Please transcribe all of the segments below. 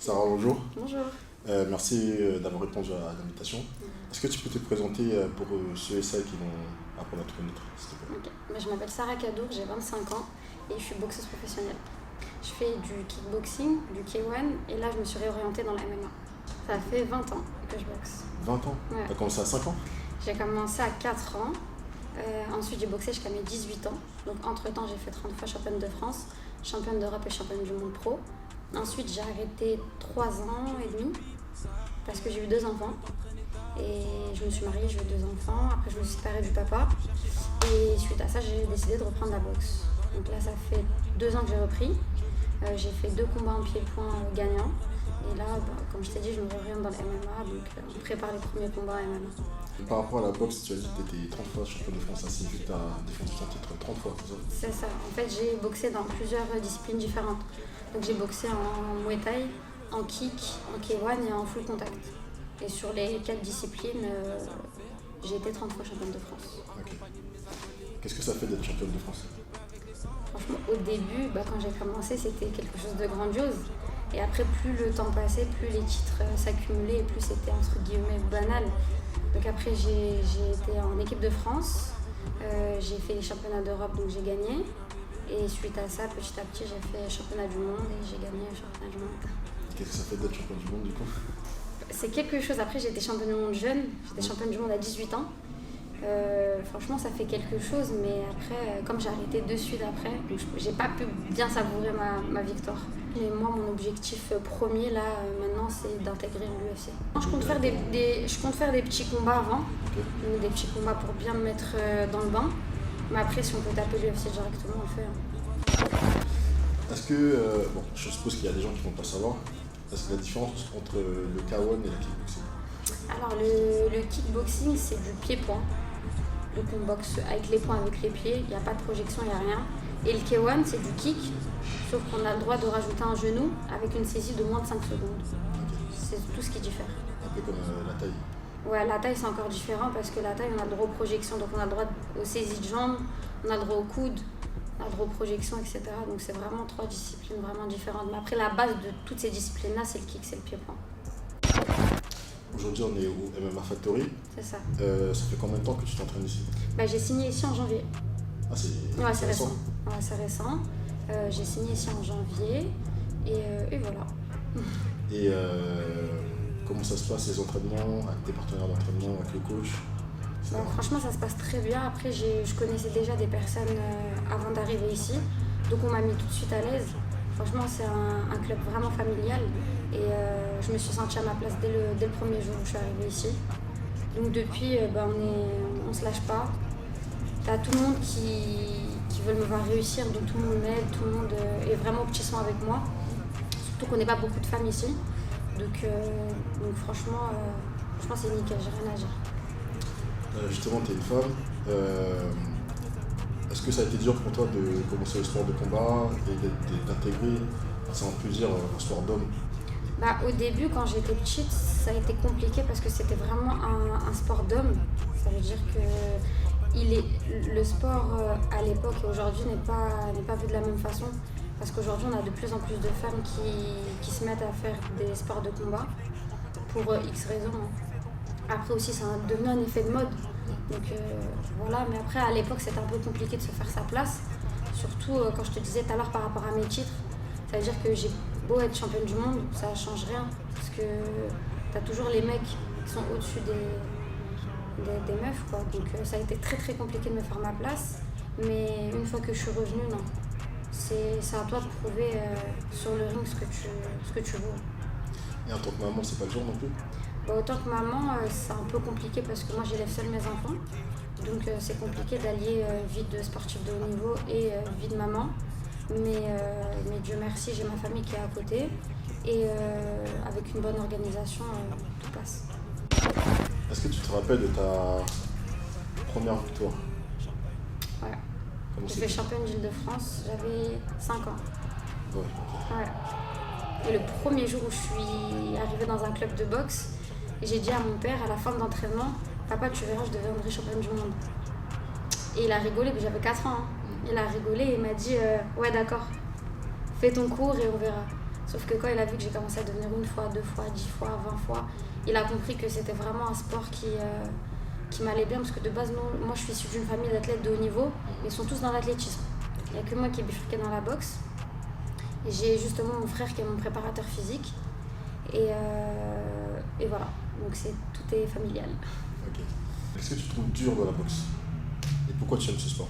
Sarah, bonjour. Bonjour. Merci d'avoir répondu à l'invitation. Est-ce que tu peux te présenter pour ceux et celles qui vont apprendre à te connaître, s'il te plaît? Okay. Je m'appelle Sarah Kadour, j'ai 25 ans et je suis boxeuse professionnelle. Je fais du kickboxing, du K1 et là je me suis réorientée dans la MMA. Ça fait 20 ans que je boxe. 20 ans? Ouais. Tu as commencé à 5 ans? J'ai commencé à 4 ans. Ensuite j'ai boxé jusqu'à mes 18 ans. Donc entre temps j'ai fait 30 fois championne de France, championne d'Europe et championne du monde pro. Ensuite j'ai arrêté 3 ans et demi parce que j'ai eu 2 enfants. Et je me suis mariée, j'ai eu 2 enfants. Après je me suis séparée du papa. Et suite à ça j'ai décidé de reprendre la boxe. Donc là ça fait 2 ans que j'ai repris. J'ai fait 2 combats en pied-point gagnants. Et là, comme je t'ai dit, je me réoriente dans le MMA, donc on prépare les premiers combats MMA. Par rapport à la boxe, tu as dit que tu étais 30 fois championne de France, ça signifie que tu as défendu ton titre 30 fois, c'est ça? C'est ça. En fait, j'ai boxé dans plusieurs disciplines différentes. Donc j'ai boxé en Muay Thai, en kick, en K1 et en full contact. Et sur les 4 disciplines, j'ai été 30 fois championne de France. Okay. Qu'est-ce que ça fait d'être championne de France? Franchement, au début, quand j'ai commencé, c'était quelque chose de grandiose. Et après, plus le temps passait, plus les titres s'accumulaient et plus c'était entre guillemets banal. Donc après, j'ai été en équipe de France, j'ai fait les championnats d'Europe, donc j'ai gagné. Et suite à ça, petit à petit, j'ai fait championnat du monde et j'ai gagné le championnat du monde. Qu'est-ce que ça fait d'être championne du monde du coup? C'est quelque chose. Après, j'ai été championne du monde jeune, j'étais championne du monde à 18 ans. Franchement ça fait quelque chose, mais après comme j'ai arrêté de suite après, donc j'ai pas pu bien savourer ma victoire. Et moi mon objectif premier là maintenant c'est d'intégrer l'UFC. Je compte faire des petits combats avant, des petits combats pour bien me mettre dans le bain, mais après si on peut taper l'UFC directement on le fait. Est-ce que, je suppose qu'il y a des gens qui ne vont pas savoir, est-ce que la différence entre le K1 et le kickboxing? Alors le kickboxing c'est du pied-point. Donc on boxe avec les poings, avec les pieds, il n'y a pas de projection, il n'y a rien. Et le K1 c'est du kick, sauf qu'on a le droit de rajouter un genou avec une saisie de moins de 5 secondes. C'est tout ce qui diffère. Un peu comme la taille. Ouais, la taille c'est encore différent parce que la taille on a le droit aux projections, donc on a le droit aux saisies de jambes, on a le droit aux coudes, on a le droit aux projections, etc. Donc c'est vraiment 3 disciplines vraiment différentes. Mais après la base de toutes ces disciplines là c'est le kick, c'est le pied-point. Aujourd'hui, on est au MMA Factory. C'est ça. Ça fait combien de temps que tu t'entraînes ici? J'ai signé ici en janvier. Ah, c'est récent. Ouais, c'est récent. J'ai signé ici en janvier et voilà. Et comment ça se passe les entraînements avec tes partenaires d'entraînement, avec le coach? Franchement, ça se passe très bien. Après, je connaissais déjà des personnes avant d'arriver ici. Donc on m'a mis tout de suite à l'aise. Franchement, c'est un club vraiment familial et je me suis sentie à ma place dès le premier jour où je suis arrivée ici. Donc depuis, on se lâche pas. T'as tout le monde qui veut me voir réussir, donc tout le monde m'aide, tout le monde est vraiment au petit soin avec moi. Surtout qu'on n'est pas beaucoup de femmes ici. Donc franchement, c'est nickel, j'ai rien à dire. Justement, tu es une femme. Est-ce que ça a été dur pour toi de commencer le sport de combat et d'intégrer, si on peut dire, un sport d'homme? Au début, quand j'étais petite, ça a été compliqué parce que c'était vraiment un sport d'homme. Ça veut dire que le sport à l'époque et aujourd'hui n'est pas vu de la même façon. Parce qu'aujourd'hui, on a de plus en plus de femmes qui se mettent à faire des sports de combat pour X raisons. Après aussi, c'est devenu un effet de mode. Donc voilà, mais après à l'époque c'était un peu compliqué de se faire sa place, surtout quand je te disais tout à l'heure par rapport à mes titres, ça veut dire que j'ai beau être championne du monde, ça change rien, parce que t'as toujours les mecs qui sont au-dessus des meufs quoi, donc ça a été très très compliqué de me faire ma place, mais une fois que je suis revenue, non, c'est à toi de prouver sur le ring ce que tu vaux. Et en tant que maman, c'est pas le genre non plus? Autant que maman, c'est un peu compliqué parce que moi j'élève seule mes enfants. Donc c'est compliqué d'allier vie de sportif de haut niveau et vie de maman. Mais mais Dieu merci, j'ai ma famille qui est à côté. Et avec une bonne organisation, tout passe. Est-ce que tu te rappelles de ta première victoire? Ouais. Comment J'ai fait championne d'Île-de-France, j'avais 5 ans. Ouais, ok. Ouais. Et le premier jour où je suis arrivée dans un club de boxe, j'ai dit à mon père à la fin de l'entraînement, papa, tu verras, je deviendrai championne du monde. Et il a rigolé, mais j'avais 4 ans. Hein. Il a rigolé et il m'a dit ouais, d'accord, fais ton cours et on verra. Sauf que quand il a vu que j'ai commencé à devenir 1 fois, 2 fois, 10 fois, 20 fois, il a compris que c'était vraiment un sport qui m'allait bien parce que de base, moi je suis issue d'une famille d'athlètes de haut niveau, mais ils sont tous dans l'athlétisme. Il n'y a que moi qui ai bifurqué dans la boxe. Et j'ai justement mon frère qui est mon préparateur physique. Et voilà, donc tout est familial. Ok. Qu'est-ce que tu trouves dur dans la boxe? Et pourquoi tu aimes ce sport?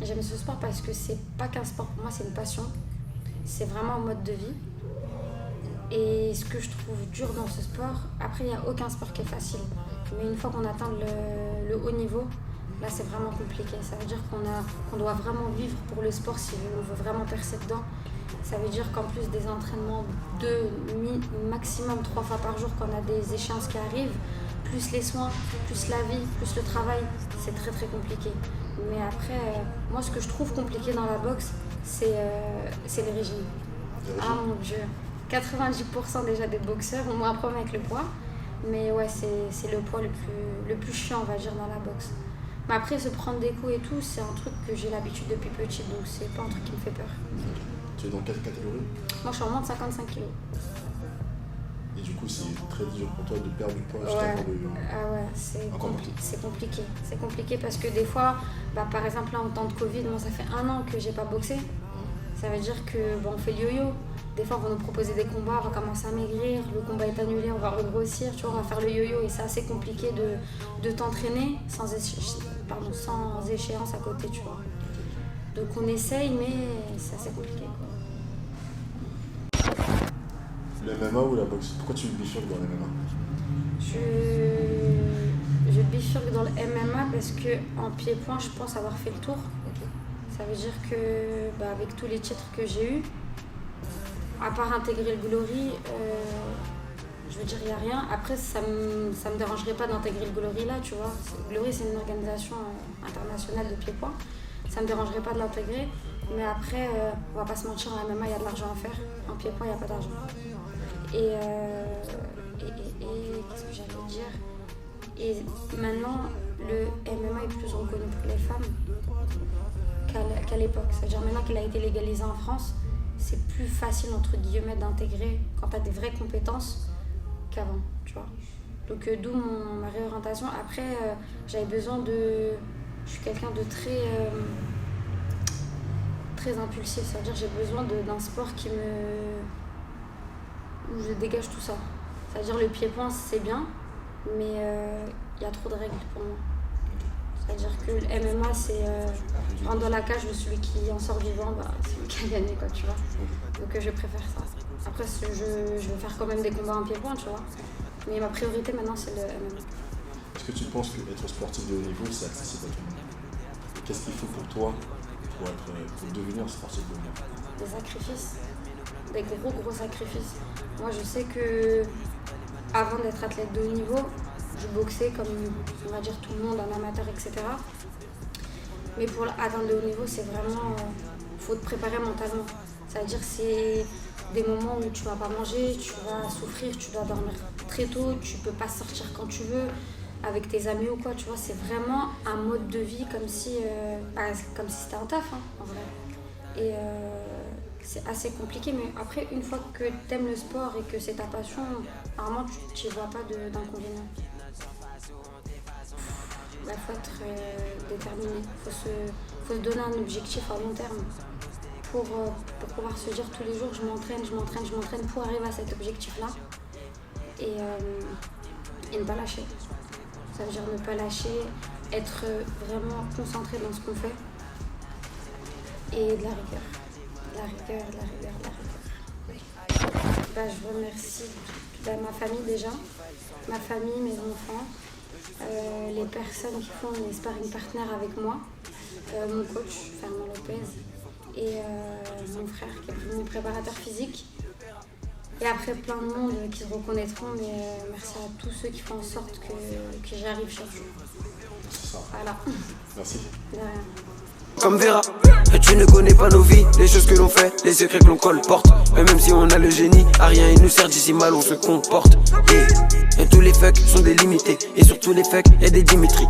J'aime ce sport parce que c'est pas qu'un sport, pour moi c'est une passion. C'est vraiment un mode de vie. Et ce que je trouve dur dans ce sport, après il n'y a aucun sport qui est facile. Mais une fois qu'on atteint le haut niveau, là c'est vraiment compliqué. Ça veut dire qu'on doit vraiment vivre pour le sport si on veut vraiment percer dedans. Ça veut dire qu'en plus des entraînements 2, maximum 3 fois par jour, quand on a des échéances qui arrivent, plus les soins, plus la vie, plus le travail, c'est très très compliqué. Mais après, moi ce que je trouve compliqué dans la boxe, c'est les régimes. Ah mon Dieu, 90% déjà des boxeurs ont un problème avec le poids. Mais ouais, c'est le poids le plus chiant, on va dire, dans la boxe. Mais après, se prendre des coups et tout, c'est un truc que j'ai l'habitude depuis petite, donc c'est pas un truc qui me fait peur. Tu es dans quelle catégorie? Moi, je suis en moins de 55 kilos. Et du coup, c'est très dur pour toi de perdre du poids juste Ouais. avant de... Ah ouais, c'est Encore compliqué. C'est compliqué parce que des fois, par exemple, là, en temps de Covid, moi, ça fait 1 an que j'ai pas boxé. Ça veut dire que on fait le yo-yo. Des fois, on va nous proposer des combats, on va commencer à maigrir, le combat est annulé, on va regrossir, tu vois, on va faire le yo-yo et c'est assez compliqué de t'entraîner sans échéance à côté, tu vois. Donc on essaye, mais c'est assez compliqué, quoi. Le MMA ou la boxe? Pourquoi tu bifurques dans le MMA? Je bifurque dans le MMA parce que en pied-point, je pense avoir fait le tour. Okay. Ça veut dire que, avec tous les titres que j'ai eus, à part intégrer le Glory, je veux dire, il n'y a rien. Après, ça me dérangerait pas d'intégrer le Glory là, tu vois. Le Glory, c'est une organisation internationale de pied-point. Ça me dérangerait pas de l'intégrer. Mais après, on va pas se mentir, en MMA, il y a de l'argent à faire. En pied-point, il n'y a pas d'argent. Et qu'est-ce que j'allais dire? Et maintenant, le MMA est plus reconnu pour les femmes qu'à l'époque. C'est-à-dire maintenant qu'il a été légalisé en France, c'est plus facile, entre guillemets, d'intégrer quand tu as des vraies compétences qu'avant, tu vois. Donc d'où ma réorientation. Après, j'avais besoin de... Je suis quelqu'un de très impulsif, c'est-à-dire j'ai besoin d'un sport où je dégage tout ça. C'est-à-dire le pied-point, c'est bien, mais il y a trop de règles pour moi. C'est-à-dire que le MMA, c'est rentre dans la cage de celui qui en sort vivant, c'est lui qui a gagné, quoi, tu vois. Donc je préfère ça. Après, je veux faire quand même des combats en pied-point, tu vois. Mais ma priorité maintenant, c'est le MMA. Est-ce que tu penses qu'être sportif de haut niveau, c'est accessible à tout le monde? Qu'est-ce qu'il faut pour toi pour devenir sportif de haut niveau? Des sacrifices, des gros sacrifices. Moi, je sais que avant d'être athlète de haut niveau, je boxais comme, on va dire, tout le monde, en amateur, etc. Mais pour atteindre le haut niveau, c'est vraiment... faut te préparer mentalement. C'est-à-dire c'est des moments où tu vas pas manger, tu vas souffrir, tu dois dormir très tôt, tu peux pas sortir quand tu veux, avec tes amis ou quoi, tu vois. C'est vraiment un mode de vie comme si c'était un taf, hein, en vrai. Et c'est assez compliqué, mais après, une fois que tu aimes le sport et que c'est ta passion, normalement, tu n'y vois pas d'inconvénients. Il faut être déterminé, il faut se donner un objectif à long terme pour pouvoir se dire tous les jours je m'entraîne pour arriver à cet objectif-là et ne pas lâcher. Ça veut dire ne pas lâcher, être vraiment concentré dans ce qu'on fait et de la rigueur. Je remercie ma famille déjà, ma famille, mes enfants, les personnes qui font les sparring partners avec moi, mon coach Fernand Lopez et mon frère qui est devenu préparateur physique. Et après plein de monde qui se reconnaîtront, mais merci à tous ceux qui font en sorte que j'arrive chaque jour. C'est ça. Voilà. Merci. De rien. Comme Vera, et tu ne connais pas nos vies, les choses que l'on fait, les secrets que l'on colporte. Mais même si on a le génie, à rien il nous sert d'ici mal on se comporte. Et tous les fucks sont délimités, et sur tous les fucks y'a des Dimitri.